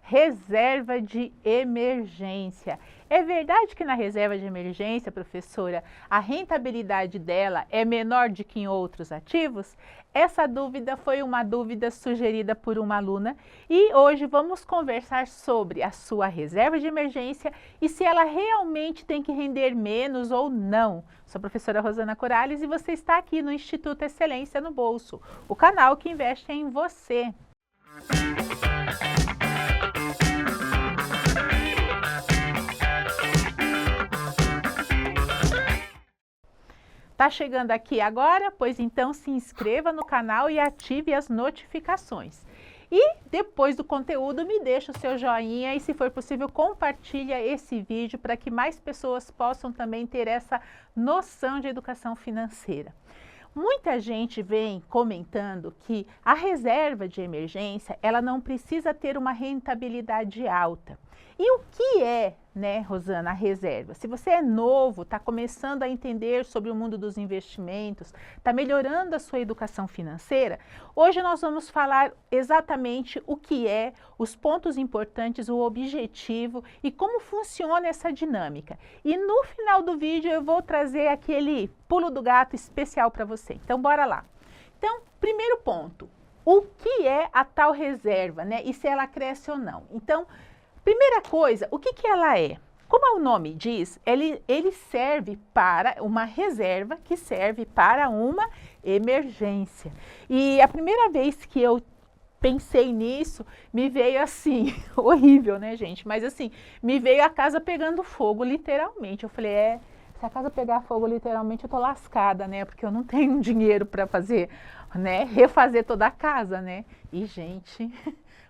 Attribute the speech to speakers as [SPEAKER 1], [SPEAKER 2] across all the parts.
[SPEAKER 1] reserva de emergência. É verdade que na reserva de emergência, professora, a rentabilidade dela é menor do que em outros ativos? Essa dúvida foi uma dúvida sugerida por uma aluna e hoje vamos conversar sobre a sua reserva de emergência e se ela realmente tem que render menos ou não. Sou a professora Rosana Corales e você está aqui no Instituto Excelência no Bolso, o canal que investe em você. Tá chegando aqui agora? Pois então se inscreva no canal e ative as notificações. E depois do conteúdo me deixa o seu joinha e se for possível compartilha esse vídeo para que mais pessoas possam também ter essa noção de educação financeira. Muita gente vem comentando que a reserva de emergência, ela não precisa ter uma rentabilidade alta. E o que é, né, Rosana, a reserva? Se você é novo, está começando a entender sobre o mundo dos investimentos, está melhorando a sua educação financeira, hoje nós vamos falar exatamente o que é, os pontos importantes, o objetivo e como funciona essa dinâmica. E no final do vídeo eu vou trazer aquele pulo do gato especial para você. Então, bora lá. Então, primeiro ponto, o que é a tal reserva, né? E se ela cresce ou não. Então, primeira coisa, o que ela é? Como o nome diz, ele serve para uma reserva que serve para uma emergência. E a primeira vez que eu pensei nisso, me veio assim, horrível, né, gente? Mas assim, me veio a casa pegando fogo, literalmente. Eu falei, se a casa pegar fogo, literalmente, eu tô lascada, né? Porque eu não tenho dinheiro para fazer, né, refazer toda a casa, né? E, gente,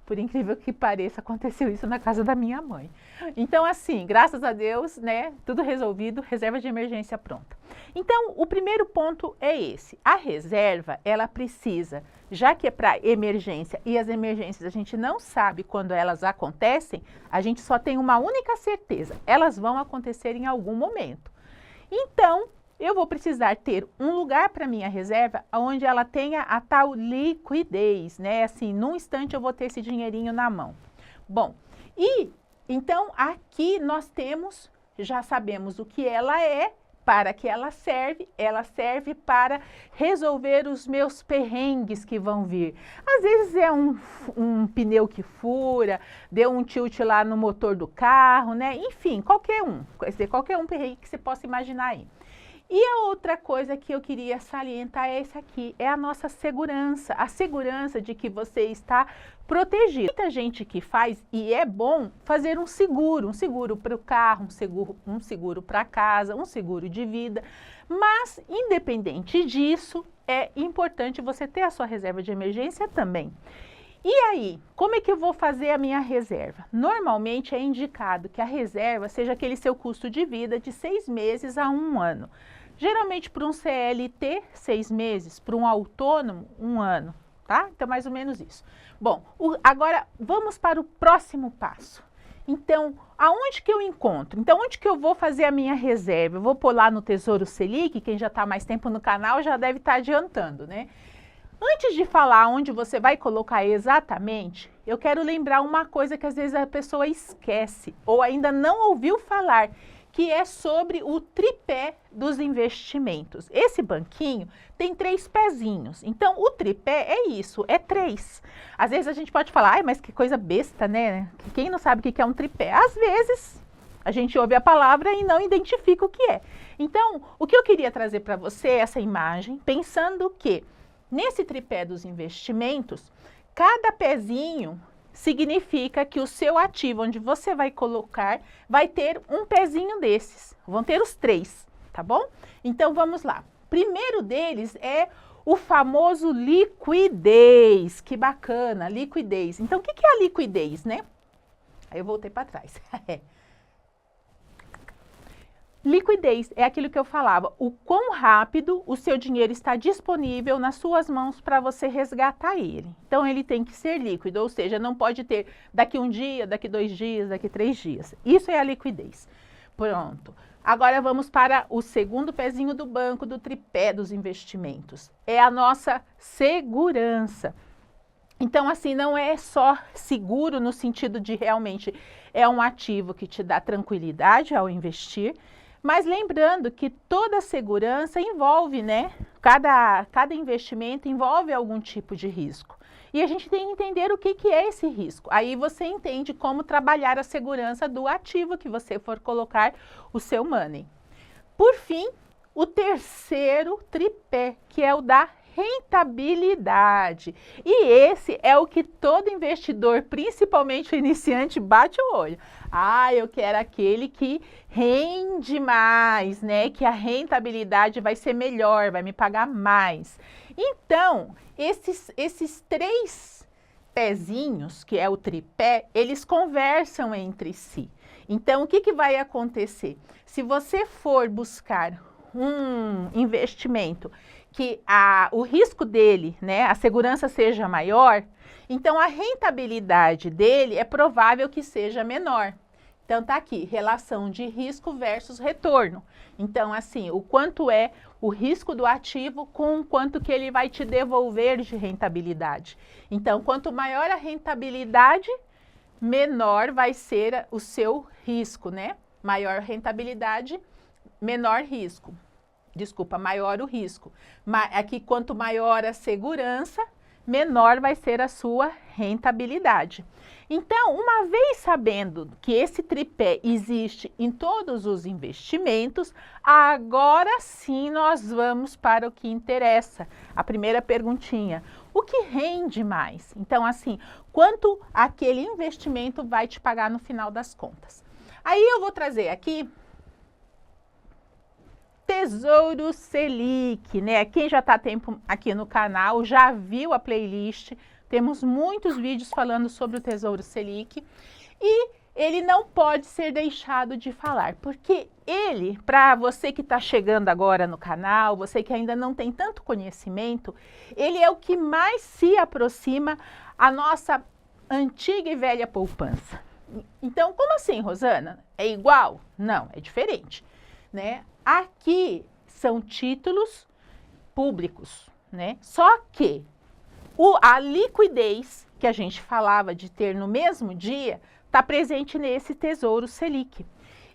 [SPEAKER 1] por incrível que pareça, aconteceu isso na casa da minha mãe. Então, assim, graças a Deus, né, tudo resolvido, reserva de emergência pronta. Então, o primeiro ponto é esse. A reserva, ela precisa, já que é para emergência e as emergências a gente não sabe quando elas acontecem, a gente só tem uma única certeza, elas vão acontecer em algum momento. Então, eu vou precisar ter um lugar para minha reserva onde ela tenha a tal liquidez, né? Assim, num instante eu vou ter esse dinheirinho na mão. Bom, e então aqui nós temos, já sabemos o que ela é, para que ela serve para resolver os meus perrengues que vão vir. Às vezes é um pneu que fura, deu um tilt lá no motor do carro, né? Enfim, qualquer um, quer dizer, qualquer um perrengue que você possa imaginar aí. E a outra coisa que eu queria salientar é essa aqui, é a nossa segurança, a segurança de que você está protegido. Muita gente que faz, e é bom fazer um seguro para o carro, um seguro para a casa, um seguro de vida, mas independente disso, é importante você ter a sua reserva de emergência também. E aí, como é que eu vou fazer a minha reserva? Normalmente é indicado que a reserva seja aquele seu custo de vida de 6 meses a 1 ano. Geralmente para um CLT, 6 meses, para um autônomo, 1 ano, tá? Então, mais ou menos isso. Bom, agora vamos para o próximo passo. Então, aonde que eu encontro? Então, onde que eu vou fazer a minha reserva? Eu vou pôr lá no Tesouro Selic, quem já está mais tempo no canal já deve estar adiantando, né? Antes de falar onde você vai colocar exatamente, eu quero lembrar uma coisa que às vezes a pessoa esquece ou ainda não ouviu falar, que é sobre o tripé dos investimentos. Esse banquinho tem 3 pezinhos, então o tripé é isso, é 3. Às vezes a gente pode falar, ai, mas que coisa besta, né? Quem não sabe o que é um tripé? Às vezes a gente ouve a palavra e não identifica o que é. Então, o que eu queria trazer para você é essa imagem, pensando que nesse tripé dos investimentos, cada pezinho significa que o seu ativo, onde você vai colocar, vai ter um pezinho desses. Vão ter os 3, tá bom? Então, vamos lá. Primeiro deles é o famoso liquidez. Que bacana, liquidez. Então, o que é a liquidez, né? Aí eu voltei para trás. Liquidez é aquilo que eu falava, o quão rápido o seu dinheiro está disponível nas suas mãos para você resgatar ele. Então, ele tem que ser líquido, ou seja, não pode ter daqui 1 dia, daqui 2 dias, daqui 3 dias. Isso é a liquidez. Pronto. Agora vamos para o segundo pezinho do banco, do tripé dos investimentos. É a nossa segurança. Então, assim, não é só seguro no sentido de realmente é um ativo que te dá tranquilidade ao investir, mas lembrando que toda segurança envolve, né? Cada investimento envolve algum tipo de risco. E a gente tem que entender o que é esse risco. Aí você entende como trabalhar a segurança do ativo que você for colocar o seu money. Por fim, o terceiro tripé, que é o da rentabilidade. E esse é o que todo investidor, principalmente o iniciante, bate o olho. Ah, eu quero aquele que rende mais, né? Que a rentabilidade vai ser melhor, vai me pagar mais. Então, esses três pezinhos, que é o tripé, eles conversam entre si. Então, o que vai acontecer? Se você for buscar um investimento que o risco dele, né, a segurança seja maior, então a rentabilidade dele é provável que seja menor. Então tá aqui, relação de risco versus retorno. Então assim, o quanto é o risco do ativo com o quanto que ele vai te devolver de rentabilidade. Então, quanto maior a rentabilidade, menor vai ser o seu risco, né? Maior rentabilidade, menor risco. Desculpa, maior o risco. Aqui, quanto maior a segurança, menor vai ser a sua rentabilidade. Então, uma vez sabendo que esse tripé existe em todos os investimentos, agora sim nós vamos para o que interessa. A primeira perguntinha, o que rende mais? Então, assim, quanto aquele investimento vai te pagar no final das contas? Aí eu vou trazer aqui Tesouro Selic, né? Quem já está há tempo aqui no canal já viu a playlist. Temos muitos vídeos falando sobre o Tesouro Selic e ele não pode ser deixado de falar, porque ele, para você que está chegando agora no canal, você que ainda não tem tanto conhecimento, ele é o que mais se aproxima à nossa antiga e velha poupança. Então, como assim, Rosana? É igual? Não, é diferente, né? Aqui são títulos públicos, né? Só que a liquidez que a gente falava de ter no mesmo dia está presente nesse Tesouro Selic.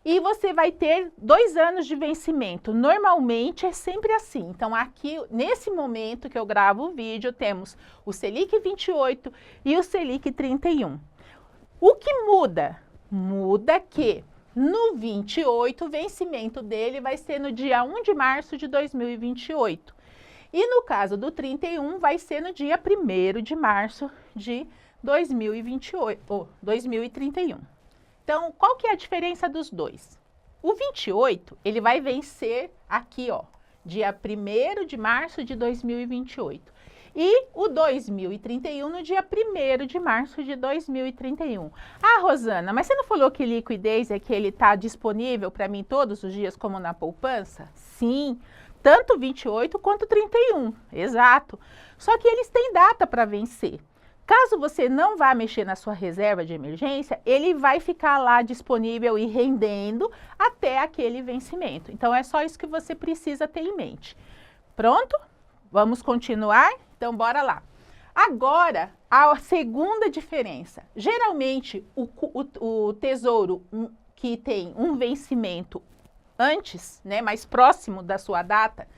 [SPEAKER 1] E você vai ter 2 anos de vencimento. Normalmente é sempre assim. Então aqui, nesse momento que eu gravo o vídeo, temos o Selic 28 e o Selic 31. O que muda? Muda que no 28, o vencimento dele vai ser no dia 1 de março de 2028. E no caso do 31, vai ser no dia 1º de março de 2031. Então, qual que é a diferença dos dois? O 28, ele vai vencer aqui, ó, dia 1º de março de 2028. E o 2031 no dia 1º de março de 2031. Ah, Rosana, mas você não falou que liquidez é que ele está disponível para mim todos os dias como na poupança? Sim, tanto 28 quanto 31, exato. Só que eles têm data para vencer. Caso você não vá mexer na sua reserva de emergência, ele vai ficar lá disponível e rendendo até aquele vencimento. Então é só isso que você precisa ter em mente. Pronto? Vamos continuar? Então, bora lá. Agora, a segunda diferença. Geralmente, o tesouro que tem um vencimento antes, né, mais próximo da sua data,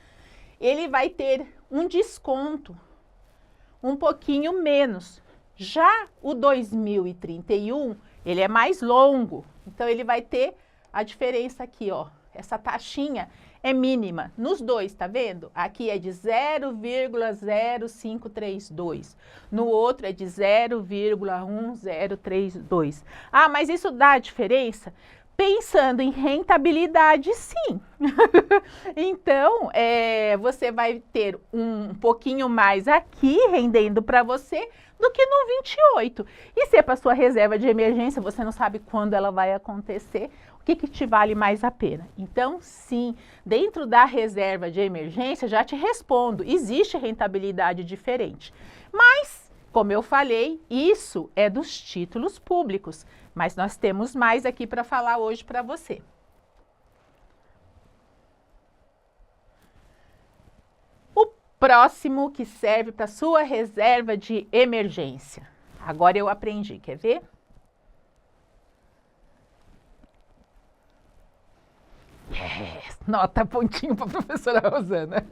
[SPEAKER 1] ele vai ter um desconto um pouquinho menos. Já o 2031, ele é mais longo. Então, ele vai ter a diferença aqui, ó. Essa taxinha é mínima nos dois, tá vendo? Aqui é de 0,0532, no outro é de 0,1032. Ah, mas isso dá diferença? Pensando em rentabilidade, sim. Então, você vai ter um pouquinho mais aqui rendendo para você do que no 28. E se é para sua reserva de emergência, você não sabe quando ela vai acontecer, o que te vale mais a pena? Então, sim, dentro da reserva de emergência, já te respondo, existe rentabilidade diferente. Mas, como eu falei, isso é dos títulos públicos, mas nós temos mais aqui para falar hoje para você. O Próximo, que serve para sua reserva de emergência. Agora eu aprendi, quer ver? Yes, nota pontinho para a professora Rosana.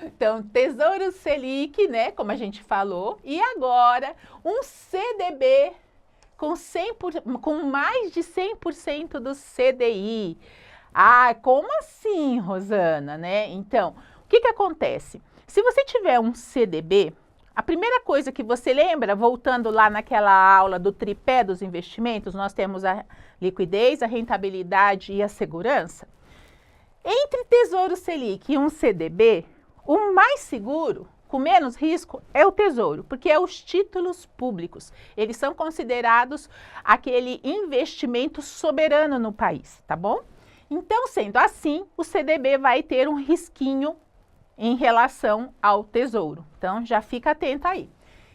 [SPEAKER 1] Então, Tesouro Selic, né, como a gente falou, e agora um CDB com mais de 100% do CDI. Ah, como assim, Rosana, né? Então, o que acontece? Se você tiver um CDB, a primeira coisa que você lembra, voltando lá naquela aula do tripé dos investimentos, nós temos a liquidez, a rentabilidade e a segurança. Entre Tesouro Selic e um CDB, o mais seguro, com menos risco, é o Tesouro, porque é os títulos públicos. Eles são considerados aquele investimento soberano no país, tá bom? Então, sendo assim, o CDB vai ter um risquinho em relação ao Tesouro. Então, já fica atenta aí.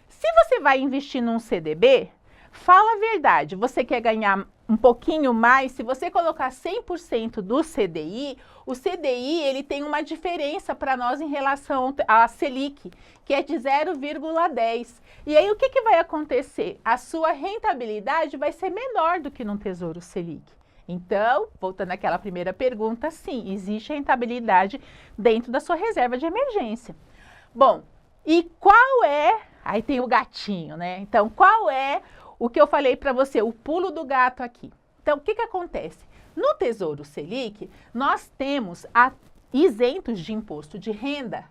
[SPEAKER 1] Se você vai investir num CDB, fala a verdade, você quer ganhar um pouquinho mais, se você colocar 100% do CDI, o CDI ele tem uma diferença para nós em relação à Selic, que é de 0,10. E aí o que vai acontecer? A sua rentabilidade vai ser menor do que no Tesouro Selic. Então, voltando àquela primeira pergunta, sim, existe rentabilidade dentro da sua reserva de emergência. Bom, e qual é... Aí tem o gatinho, né? Então, qual é o que eu falei para você, o pulo do gato aqui? Então, o que acontece? No Tesouro Selic, nós temos isentos de imposto de renda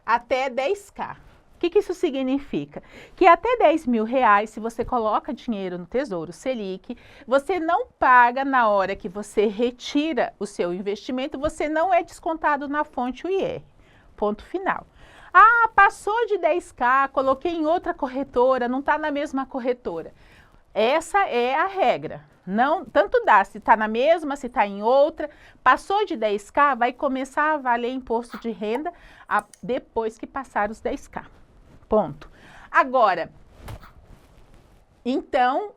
[SPEAKER 1] até 10.000. O que isso significa? Que até 10 mil reais, se você coloca dinheiro no Tesouro Selic, você não paga na hora que você retira o seu investimento, você não é descontado na fonte UIR. Ponto final. Ah, passou de 10.000, coloquei em outra corretora, não está na mesma corretora. Essa é a regra. Não, tanto dá se está na mesma, se está em outra. Passou de 10.000, vai começar a valer imposto de renda depois que passar os 10.000. Ponto. Agora, então,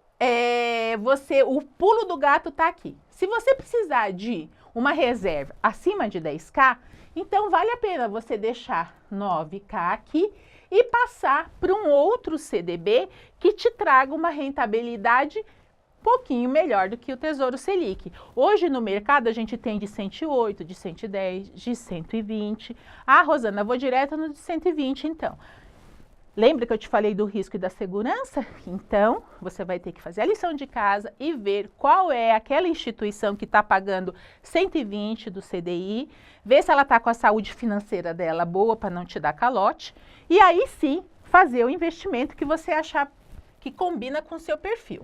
[SPEAKER 1] o pulo do gato está aqui. Se você precisar de uma reserva acima de 10.000, então vale a pena você deixar 9.000 aqui e passar para um outro CDB que te traga uma rentabilidade um pouquinho melhor do que o Tesouro Selic. Hoje no mercado a gente tem de 108, de 110, de 120. Ah, Rosana, vou direto no de 120 então. Lembra que eu te falei do risco e da segurança? Então, você vai ter que fazer a lição de casa e ver qual é aquela instituição que está pagando 120 do CDI, ver se ela está com a saúde financeira dela boa para não te dar calote, e aí sim fazer o investimento que você achar que combina com o seu perfil.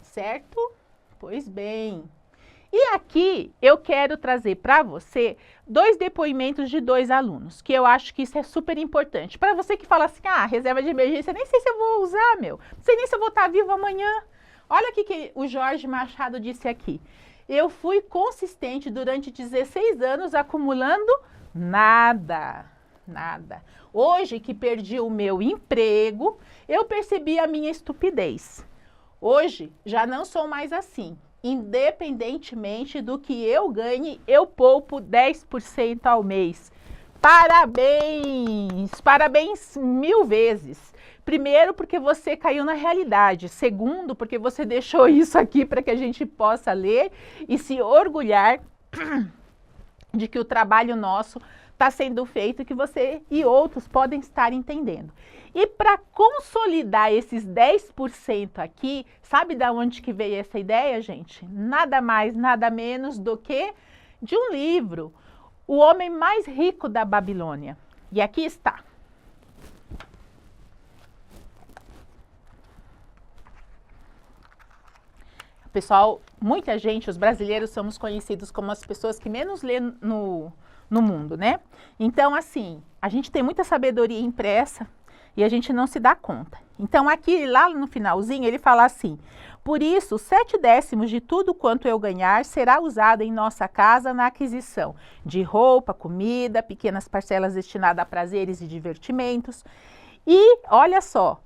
[SPEAKER 1] Certo? Pois bem. E aqui eu quero trazer para você 2 depoimentos de 2 alunos, que eu acho que isso é super importante. Para você que fala assim, reserva de emergência, nem sei se eu vou usar, não sei nem se eu vou estar vivo amanhã. Olha o que o Jorge Machado disse aqui. Eu fui consistente durante 16 anos acumulando nada. Hoje que perdi o meu emprego, eu percebi a minha estupidez. Hoje já não sou mais assim. Independentemente do que eu ganhe, eu poupo 10% ao mês. Parabéns! Parabéns 1000 vezes. Primeiro, porque você caiu na realidade. Segundo, porque você deixou isso aqui para que a gente possa ler e se orgulhar de que o trabalho nosso está sendo feito, que você e outros podem estar entendendo. E para consolidar esses 10% aqui, sabe de onde que veio essa ideia, gente? Nada mais, nada menos do que de um livro, O Homem Mais Rico da Babilônia. E aqui está. Pessoal, muita gente, os brasileiros somos conhecidos como as pessoas que menos lê no mundo, né? Então, assim, a gente tem muita sabedoria impressa e a gente não se dá conta. Então, aqui, lá no finalzinho, ele fala assim: por isso, 7/10 de tudo quanto eu ganhar será usado em nossa casa na aquisição de roupa, comida, pequenas parcelas destinadas a prazeres e divertimentos. E, olha só,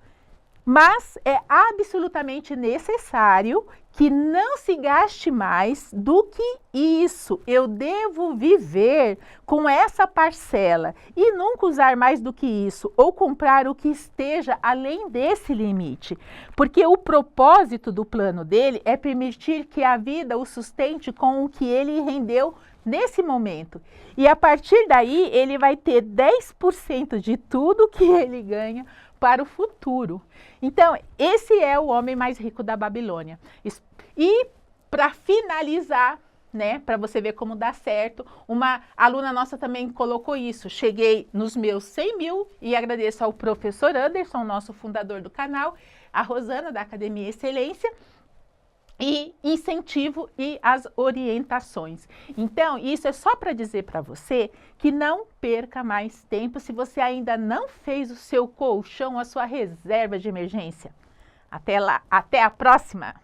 [SPEAKER 1] Mas é absolutamente necessário que não se gaste mais do que isso. Eu devo viver com essa parcela e nunca usar mais do que isso, ou comprar o que esteja além desse limite. Porque o propósito do plano dele é permitir que a vida o sustente com o que ele rendeu nesse momento. E a partir daí, ele vai ter 10% de tudo que ele ganha para o futuro. Então, esse é o homem mais rico da Babilônia. E para finalizar, né, para você ver como dá certo, uma aluna nossa também colocou isso. Cheguei nos meus 100 mil e agradeço ao professor Anderson, nosso fundador do canal, a Rosana da Academia Excelência, e incentivo e as orientações. Então, isso é só para dizer para você que não perca mais tempo se você ainda não fez o seu colchão, a sua reserva de emergência. Até lá, até a próxima!